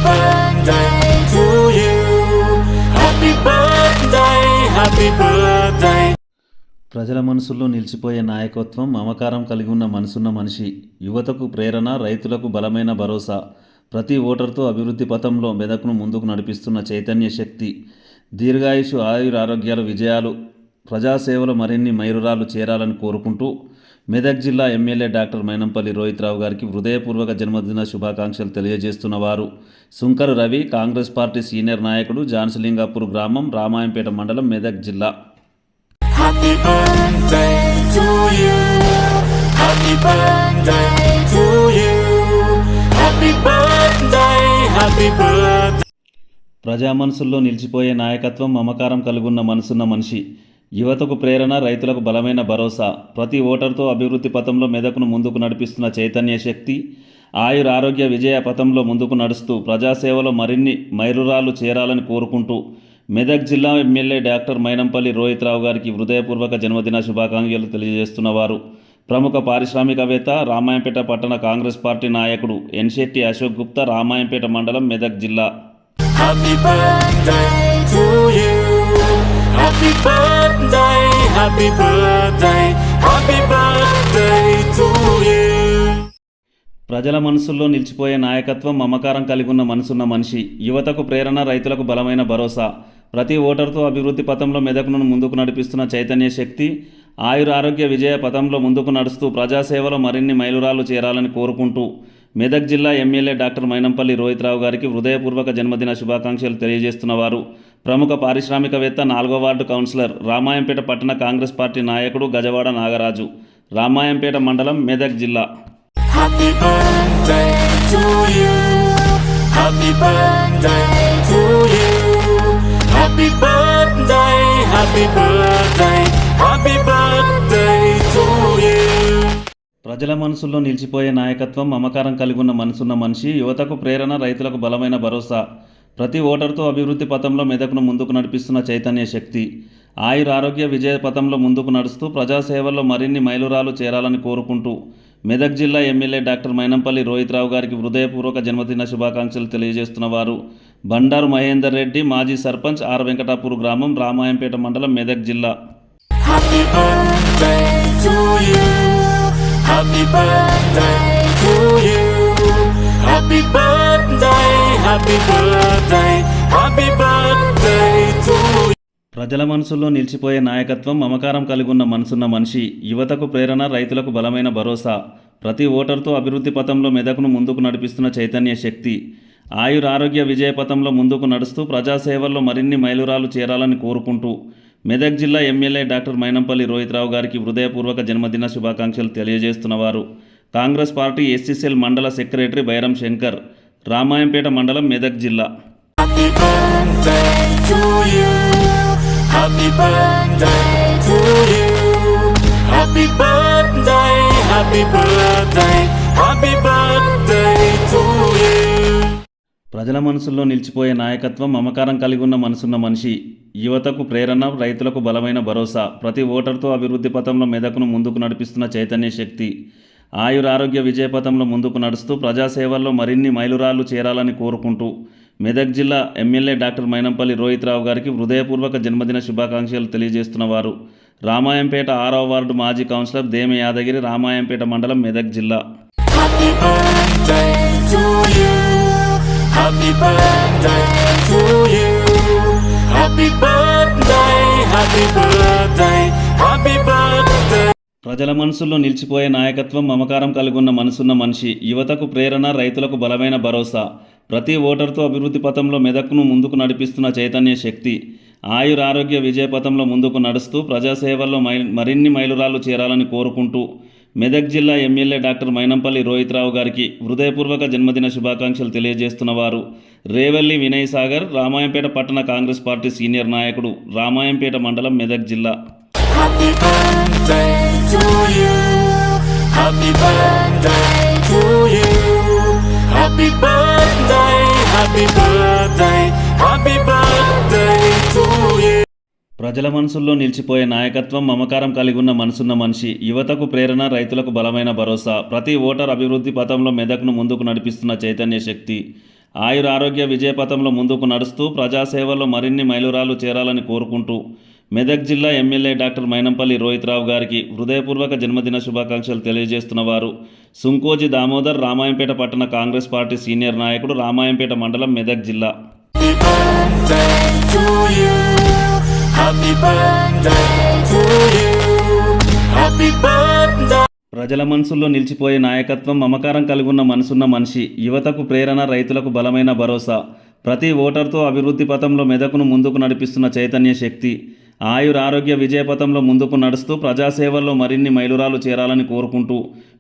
birthday to you. Happy birthday, happy birthday. ప్రజల మనసుల్లో నిలిచిపోయే నాయకత్వం, మమకారం కలిగి ఉన్న మనసున్న మనిషి, యువతకు ప్రేరణ, రైతులకు బలమైన భరోసా, ప్రతి ఓటర్తో అభివృద్ధి పథంలో మెదక్ను ముందుకు నడిపిస్తున్న చైతన్య శక్తి, దీర్ఘాయుషు, ఆరోగ్యాల విజయాలు, ప్రజాసేవలో మరిన్ని మైలురాళ్లు చేరాలని కోరుకుంటూ మెదక్ జిల్లా ఎమ్మెల్యే డాక్టర్ మైనంపల్లి రోహిత్రావు గారికి హృదయపూర్వక జన్మదిన శుభాకాంక్షలు తెలియజేస్తున్న వారు సుంకరు రవి, కాంగ్రెస్ పార్టీ సీనియర్ నాయకుడు, జాన్సలింగాపూర్ గ్రామం, రామాయంపేట మండలం, మెదక్ జిల్లా. Happy birthday to you. Happy birthday to you. Happy birthday, happy birthday. ప్రజా మనసుల్లో నిలిచిపోయే నాయకత్వం, మమకారం కలుగున్న మనసున్న మనిషి, యువతకు ప్రేరణ, రైతులకు బలమైన భరోసా, ప్రతి ఓటర్తో అభివృద్ధి పథంలో మెదక్ను ముందుకు నడిపిస్తున్న చైతన్య శక్తి, ఆరోగ్య విజయ పథంలో ముందుకు నడుస్తూ ప్రజాసేవలో మరిన్ని మైలురాళ్లు చేరాలని కోరుకుంటూ మెదక్ జిల్లా ఎమ్మెల్యే డాక్టర్ మైనంపల్లి రోహిత్రావు గారికి హృదయపూర్వక జన్మదిన శుభాకాంక్షలు తెలియజేస్తున్న వారు ప్రముఖ పారిశ్రామికవేత్త, రామాయంపేట పట్టణ కాంగ్రెస్ పార్టీ నాయకుడు ఎన్శెట్టి అశోక్ గుప్తా, రామాయంపేట మండలం, మెదక్ జిల్లా. Happy birthday to you. Happy birthday, happy birthday, happy birthday to you. ప్రజల మనసుల్లో నిలిచిపోయే నాయకత్వం, మమకారం కలిగి ఉన్న మనసున్న మనిషి, యువతకు ప్రేరణ, రైతులకు బలమైన భరోసా, ప్రతి ఓటర్తో అభివృద్ధి పథంలో మెదక్ను ముందుకు నడిపిస్తున్న చైతన్య శక్తి, ఆరోగ్య విజయ పథంలో ముందుకు నడుస్తూ ప్రజాసేవలో మరిన్ని మైలురాళ్లు చేరాలని కోరుకుంటూ మెదక్ జిల్లా ఎమ్మెల్యే డాక్టర్ మైనంపల్లి రోహిత్రావు గారికి హృదయపూర్వక జన్మదిన శుభాకాంక్షలు తెలియజేస్తున్న వారు ప్రముఖ పారిశ్రామికవేత్త, 4వ వార్డు కౌన్సిలర్, రామాయంపేట పట్టణ కాంగ్రెస్ పార్టీ నాయకుడు గజవాడ నాగరాజు, రామాయంపేట మండలం, మెదక్ జిల్లా. Happy birthday to you. Happy birthday to you. Happy birthday, happy birthday, happy birthday to you. ప్రజల మనసుల్లో నిలిచిపోయే నాయకత్వం, మమకారం కలిగి ఉన్న మనసున్న మనిషి, యువతకు ప్రేరణ, రైతులకు బలమైన భరోసా, ప్రతి ఓటర్తో అభివృద్ధి పథంలో మెదక్ను ముందుకు నడిపిస్తున్న చైతన్య శక్తి, ఆరోగ్య విజయ పథంలో ముందుకు నడుస్తూ ప్రజాసేవల్లో మరిన్ని మైలురాళ్లు చేరాలని కోరుకుంటూ మెదక్ జిల్లా ఎమ్మెల్యే డాక్టర్ మైనంపల్లి రోహిత్రావు గారికి హృదయపూర్వక జన్మదిన శుభాకాంక్షలు తెలియజేస్తున్న వారు బండారు మహేందర్ రెడ్డి, మాజీ సర్పంచ్, ఆర్ వెంకటాపూర్ గ్రామం, రామాయంపేట మండలం, మెదక్ జిల్లా. Happy birthday to you. Happy birthday to you. Happy birthday, happy birthday, happy birthday to you. ప్రజల మనసుల్లో నిలిచిపోయే నాయకత్వం, మమకారం కలిగి ఉన్న మనసున్న మనిషి, యువతకు ప్రేరణ, రైతులకు బలమైన భరోసా, ప్రతి ఓటర్తో అభివృద్ధి పథంలో మెదక్ను ముందుకు నడిపిస్తున్న చైతన్య శక్తి, ఆరోగ్య విజయ పథంలో ముందుకు నడుస్తూ ప్రజాసేవల్లో మరిన్ని మైలురాళ్లు చేరాలని కోరుకుంటూ మెదక్ జిల్లా ఎమ్మెల్యే డాక్టర్ మైనంపల్లి రోహిత్రావు గారికి హృదయపూర్వక జన్మదిన శుభాకాంక్షలు తెలియజేస్తున్న వారు కాంగ్రెస్ పార్టీ ఎస్సీసెల్ మండల సెక్రటరీ బైరం శంకర్, రామాయంపేట మండలం, మెదక్ జిల్లా. Happy birthday to you. Happy birthday to you. Happy birthday, happy birthday, happy birthday to you. ప్రజల మనసుల్లో నిలిచిపోయే నాయకత్వం, మమకారం కలిగి ఉన్న మనసున్న మనిషి, యువతకు ప్రేరణ, రైతులకు బలమైన భరోసా, ప్రతి ఓటర్తో అభివృద్ధి పథంలో మెదక్ను ముందుకు నడిపిస్తున్న చైతన్య శక్తి, ఆరోగ్య విజయ పథంలో ముందుకు నడుస్తూ ప్రజాసేవల్లో మరిన్ని మైలురాళ్లు చేరాలని కోరుకుంటూ మెదక్ జిల్లా ఎమ్మెల్యే డాక్టర్ మైనంపల్లి రోహిత్రావు గారికి హృదయపూర్వక జన్మదిన శుభాకాంక్షలు తెలియజేస్తున్న వారు రామాయంపేట 6వ వార్డు మాజీ కౌన్సిలర్ దేమ యాదగిరి, రామాయంపేట మండలం, మెదక్ జిల్లా. Happy birthday to you. Happy birthday to you. Happy birthday, happy birthday, happy birthday. ప్రజల మనసుల్లో నిలిచిపోయే నాయకత్వం, మమకారం కలిగి ఉన్న మనసున్న మనిషి, యువతకు ప్రేరణ, రైతులకు బలమైన భరోసా, ప్రతి ఓటర్తో అభివృద్ధి పథంలో మెదక్ను ముందుకు నడిపిస్తున్న చైతన్య శక్తి, ఆరోగ్య విజయ పథంలో ముందుకు నడుస్తూ ప్రజాసేవల్లో మరిన్ని మైలురాళ్లు చేరాలని కోరుకుంటూ మెదక్ జిల్లా ఎమ్మెల్యే డాక్టర్ మైనంపల్లి రోహిత్రావు గారికి హృదయపూర్వక జన్మదిన శుభాకాంక్షలు తెలియజేస్తున్న వారు రేవల్లి వినయ్ సాగర్, రామాయంపేట పట్టణ కాంగ్రెస్ పార్టీ సీనియర్ నాయకుడు, రామాయంపేట మండలం, మెదక్ జిల్లా. Happy birthday to you. Happy birthday to you. Happy birthday, happy birthday, happy birthday to you. ప్రజల మనసుల్లో నిలిచిపోయే నాయకత్వం, మమకారం కలిగి ఉన్న మనసున్న మనిషి, యువతకు ప్రేరణ, రైతులకు బలమైన భరోసా, ప్రతి ఓటర్ అభివృద్ధి పథంలో మెదక్ను ముందుకు నడిపిస్తున్న చైతన్య శక్తి, ఆయుర ఆరోగ్య విజయపథంలో ముందుకు నడుస్తూ ప్రజాసేవలో మరిన్ని మైలురాలు చేరాలని కోరుకుంటూ మెదక్ జిల్లా ఎమ్మెల్యే డాక్టర్ మైనంపల్లి రోహిత్రావు గారికి హృదయపూర్వక జన్మదిన శుభాకాంక్షలు తెలియజేస్తున్న వారు సుంకోజి దామోదర్, రామాయంపేట పట్టణ కాంగ్రెస్ పార్టీ సీనియర్ నాయకుడు, రామాయంపేట మండలం, మెదక్ జిల్లా. Happy birthday to you. Happy birthday. ప్రజల మనసుల్లో నిలిచిపోయే నాయకత్వం, మమకారం కలిగి ఉన్న మనసున్న మనిషి, యువతకు ప్రేరణ, రైతులకు బలమైన భరోసా, ప్రతి ఓటర్తో అభివృద్ధి పథంలో మెదకును ముందుకు నడిపిస్తున్న చైతన్య శక్తి, ఆయుర ఆరోగ్య విజయపథంలో ముందుకు నడుస్తూ ప్రజాసేవల్లో మరిన్ని మైలురాలు చేరాలని కోరుకుంటూ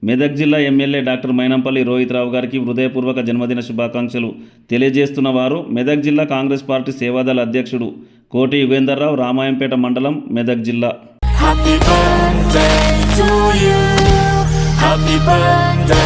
మెదక్ జిల్లా ఎమ్మెల్యే డాక్టర్ మైనంపల్లి రోహిత్రావు గారికి హృదయపూర్వక జన్మదిన శుభాకాంక్షలు తెలియజేస్తున్న వారు మెదక్ జిల్లా కాంగ్రెస్ పార్టీ సేవాదళ అధ్యక్షుడు కోటి యుగేందర్రావు, రామాయంపేట మండలం, మెదక్ జిల్లా. Happy birthday to you. Happy birthday.